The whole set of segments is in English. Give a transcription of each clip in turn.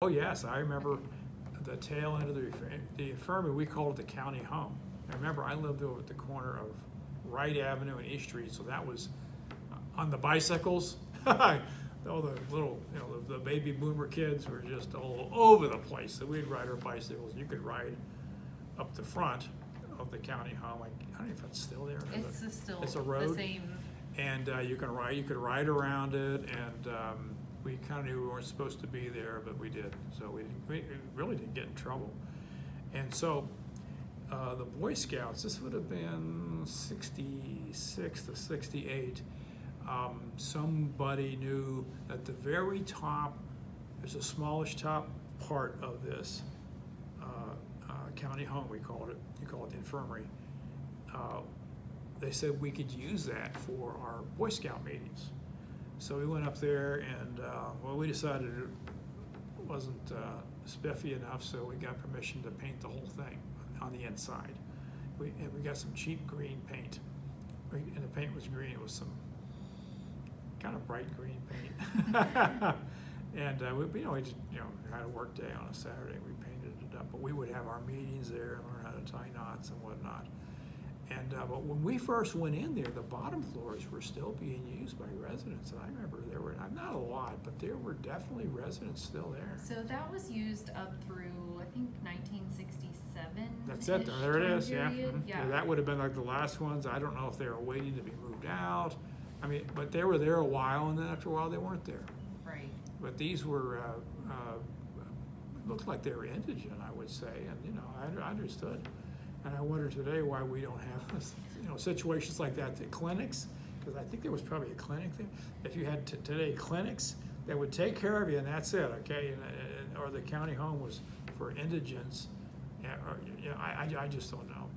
Oh, yes, I remember the tail end of the infirmary, we called it the county home. I remember I lived over at the corner of Wright Avenue and East Street, so that was on the bicycles. All the little, the baby boomer kids were just all over the place. So we'd ride our bicycles. You could ride up the front of the county home. I don't know if it's still there. It's still it's a road. the same. And you could ride around it, and we kind of knew we weren't supposed to be there, but we did. So we really didn't get in trouble. And so the Boy Scouts, this would have been 66 to 68. Somebody knew at the very top, there's a smallish top part of this county home, we called it. You call it the infirmary. They said we could use that for our Boy Scout meetings. So we went up there, and we decided it wasn't spiffy enough, so we got permission to paint the whole thing on the inside. We got some cheap green paint, and the paint was green. It was some kind of bright green paint. And we just had a work day on a Saturday. We painted it up, but we would have our meetings there and learn how to tie knots and whatnot. And but when we first went in there, the bottom floors were still being used by residents. And I remember there were not a lot, but there were definitely residents still there. So that was used up through, I think, 1967. That's it. There it is. Yeah. Mm-hmm. Yeah. That would have been like the last ones. I don't know if they were waiting to be moved out. I mean, but they were there a while, and then after a while, they weren't there. Right. But these were looked like they were indigent, I would say, and I understood. And I wonder today why we don't have situations like that at clinics, because I think there was probably a clinic there. If you had today clinics that would take care of you, and that's it, okay? Or the county home was for indigents, I just don't know.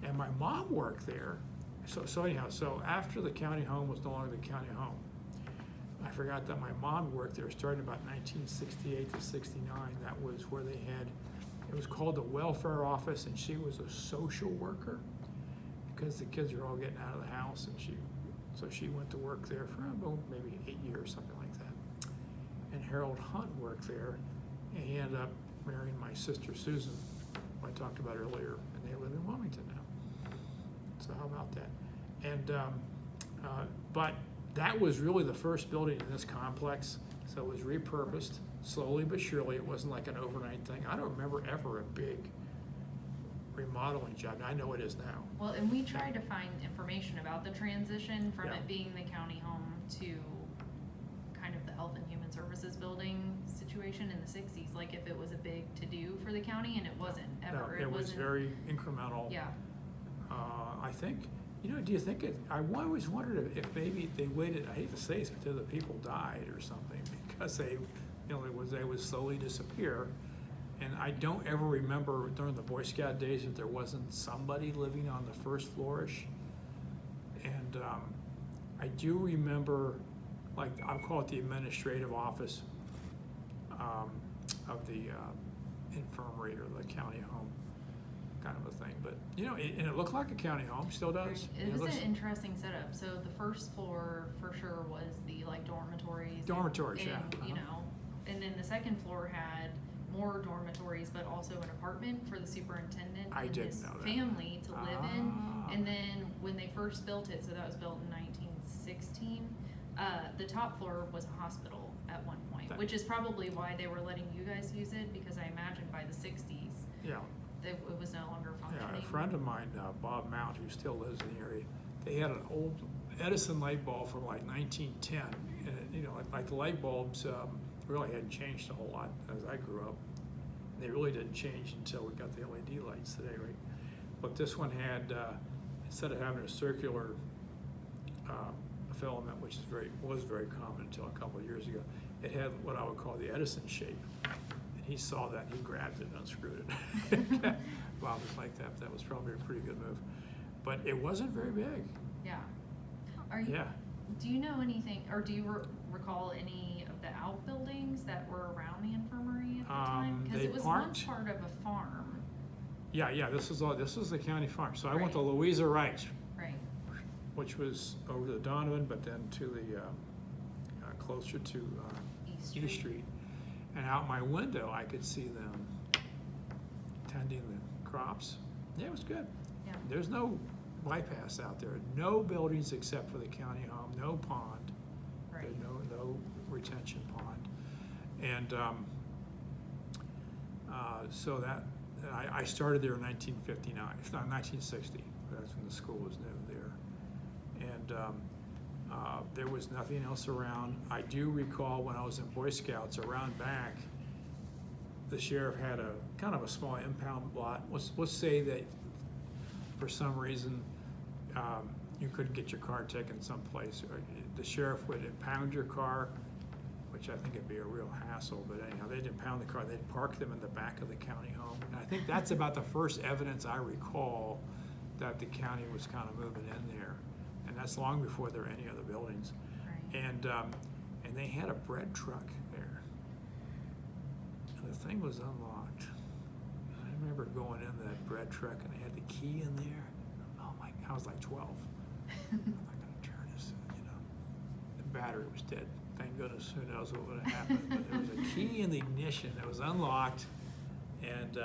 And my mom worked there, so anyhow, so after the county home was no longer the county home, I forgot that my mom worked there starting about 1968 to 69. That was where they had. It was called the welfare office, and she was a social worker because the kids were all getting out of the house, and she went to work there for maybe 8 years, something like that. And Harold Hunt worked there, and he ended up marrying my sister Susan, who I talked about earlier, and they live in Wilmington now. So how about that? And but that was really the first building in this complex, so it was repurposed. Slowly but surely. It wasn't like an overnight thing. I don't remember ever a big remodeling job. I know it is now. Well, and we tried to find information about the transition from Yeah. it being the county home to kind of the Health and Human Services building situation in the 60s, like if it was a big to-do for the county, and it wasn't ever. No, it was wasn't, very incremental. Yeah. I think, do you think I always wondered if maybe they waited, I hate to say this, until the people died or something, because they would slowly disappear. And I don't ever remember during the Boy Scout days that there wasn't somebody living on the first flourish. And I do remember, like, I'll call it the administrative office of the infirmary or the county home kind of a thing. But, and it looked like a county home, still does. It was an interesting setup. So the first floor for sure was the dormitories. Dormitories, and, yeah. And then the second floor had more dormitories, but also an apartment for the superintendent and his family to live in. And then when they first built it, so that was built in 1916, the top floor was a hospital at one point, which is probably why they were letting you guys use it, because I imagine by the 60s, it was no longer functioning. Yeah, a friend of mine, Bob Mount, who still lives in the area, they had an old Edison light bulb from like 1910, and like the light bulbs really hadn't changed a whole lot as I grew up. They really didn't change until we got the LED lights today, right? But this one had, instead of having a circular filament, which was very common until a couple of years ago, it had what I would call the Edison shape. And he saw that, and he grabbed it and unscrewed it. Bob was like that. That was probably a pretty good move. But it wasn't very big. Yeah. Do you know anything, or do you recall any of the outbuildings that were around the infirmary at the time? Because it was once part of a farm. Yeah. This is the county farm. So I went to Louisa Wright, which was over to Donovan, but then to the closer to East Street. And out my window, I could see them tending the crops. Yeah, it was good. Yeah. There's no bypass out there. No buildings except for the county home. No pond. Right. There's no retention pond. And so that I started there in 1959. It's not 1960. That's when the school was new there. And there was nothing else around. I do recall when I was in Boy Scouts around back, the sheriff had a kind of a small impound lot. Let's say that for some reason you couldn't get your car taken someplace. Or the sheriff would impound your car, which I think would be a real hassle. But anyhow, they'd impound the car. They'd park them in the back of the county home. And I think that's about the first evidence I recall that the county was kind of moving in there. And that's long before there were any other buildings. Right. And they had a bread truck there. And the thing was unlocked. I remember going in that bread truck and they had the key in there. Oh my, I was like 12. I'm not gonna turn this, you know. The battery was dead. Thank goodness, who knows what would have happened. But there was a key in the ignition that was unlocked. And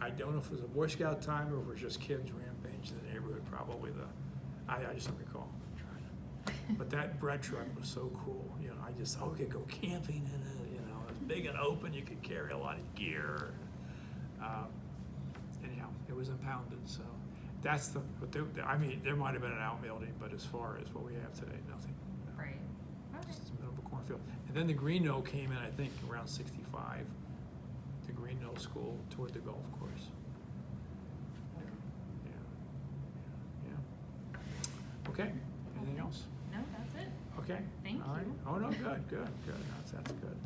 I don't know if it was a Boy Scout time or if it was just kids rampaging the neighborhood, probably I just don't recall. But that bread truck was so cool. You know, I just, we could go camping in it, you know, it was big and open, you could carry a lot of gear. Anyhow, it was impounded, so that's I mean, there might have been an outbuilding, but as far as what we have today, nothing. No. Right. Okay. Just the middle of a cornfield. And then the Green Knoll came in, I think, around 65, the Green Knoll School toward the golf course. Okay, anything else? No, that's it. Okay. Thank All right. you. Oh, no, good. That's good.